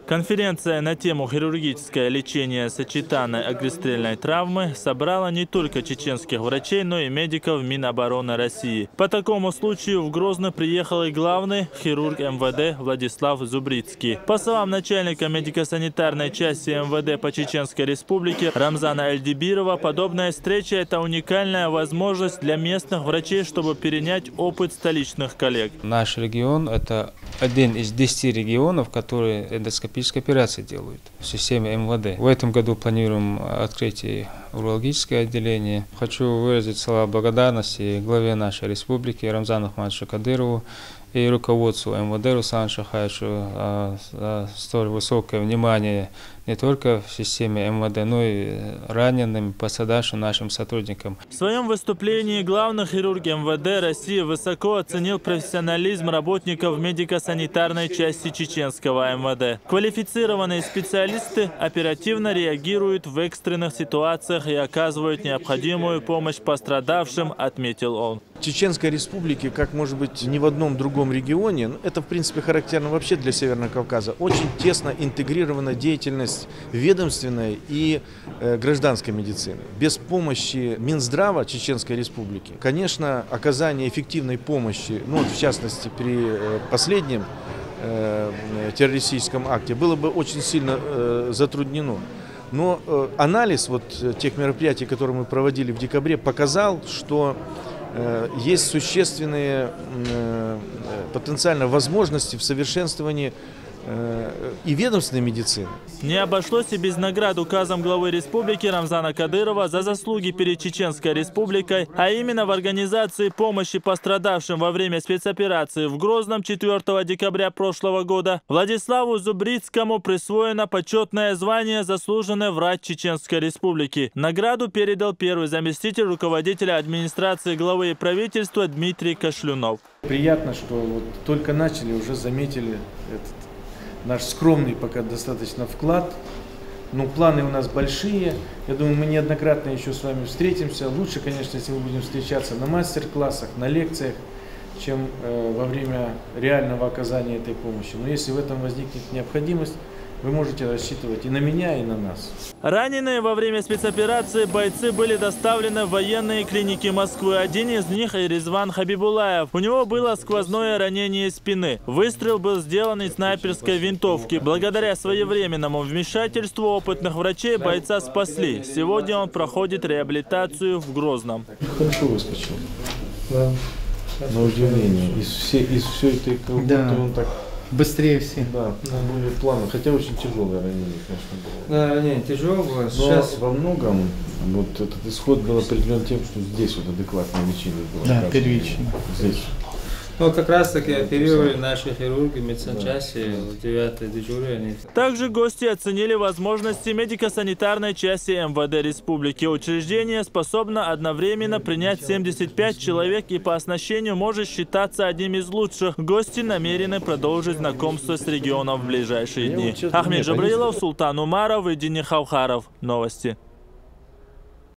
Конференция на тему «Хирургическое лечение сочетанной огнестрельной травмы» собрала не только чеченских врачей, но и медиков Минобороны России. По такому случаю в Грозный приехал и главный хирург МВД Владислав Зубрицкий. По словам начальника медико-санитарной части МВД по Чеченской Республике Рамзана Эльдибирова, подобная встреча – это уникальная возможность для местных врачей, чтобы перенять опыт столичных коллег. Наш регион – это один из 10 регионов, которые эндоскопические операции делают в системе МВД. В этом году планируем открытие урологическое отделение. Хочу выразить слова благодарности главе нашей республики Рамзану Ахмадовичу Кадырову и руководству МВД Руслану Шахаевичу за столь высокое внимание не только в системе МВД, но и раненым, пострадавшим нашим сотрудникам. В своем выступлении главный хирург МВД России высоко оценил профессионализм работников медико-санитарной части чеченского МВД. Квалифицированные специалисты оперативно реагируют в экстренных ситуациях и оказывают необходимую помощь пострадавшим, отметил он. В Чеченской Республике, как может быть ни в одном другом регионе, это в принципе характерно вообще для Северного Кавказа, очень тесно интегрирована деятельность ведомственной и гражданской медицины. Без помощи Минздрава Чеченской Республики, конечно, оказание эффективной помощи, в частности при последнем террористическом акте, было бы очень сильно затруднено. Но анализ тех мероприятий, которые мы проводили в декабре, показал, что есть существенные потенциально возможности в совершенствовании и ведомственной медицины. Не обошлось и без наград указом главы республики Рамзана Кадырова за заслуги перед Чеченской Республикой, а именно в организации помощи пострадавшим во время спецоперации в Грозном 4 декабря прошлого года Владиславу Зубрицкому присвоено почетное звание «Заслуженный врач Чеченской Республики». Награду передал первый заместитель руководителя администрации главы и правительства Дмитрий Кашлюнов. Приятно, что только начали, уже заметили наш скромный пока достаточно вклад, но планы у нас большие. Я думаю, мы неоднократно еще с вами встретимся. Лучше, конечно, если мы будем встречаться на мастер-классах, на лекциях, чем во время реального оказания этой помощи. Но если в этом возникнет необходимость, вы можете рассчитывать и на меня, и на нас. Раненые во время спецоперации бойцы были доставлены в военные клиники Москвы. Один из них – Резван Хабибулаев. У него было сквозное ранение спины. Выстрел был сделан из снайперской винтовки. Благодаря своевременному вмешательству опытных врачей бойца спасли. Сегодня он проходит реабилитацию в Грозном. Хорошо выскочил. Да. На удивление. Из всей этой работы он так... Быстрее все. Да, более плавно, хотя очень тяжелое ранение, конечно, было. Да, ранение тяжелое. Но сейчас во многом этот исход был определен тем, что здесь адекватное лечение было. Да, первично. Здесь. Как раз таки оперировали наши хирурги медсанчасти в 9-й дежурии. Также гости оценили возможности медико-санитарной части МВД Республики. Учреждение способно одновременно принять 75 человек и по оснащению может считаться одним из лучших. Гости намерены продолжить знакомство с регионом в ближайшие дни. Ахмед Джабраилов, Султан Умаров и Дини Хавхаров. Новости.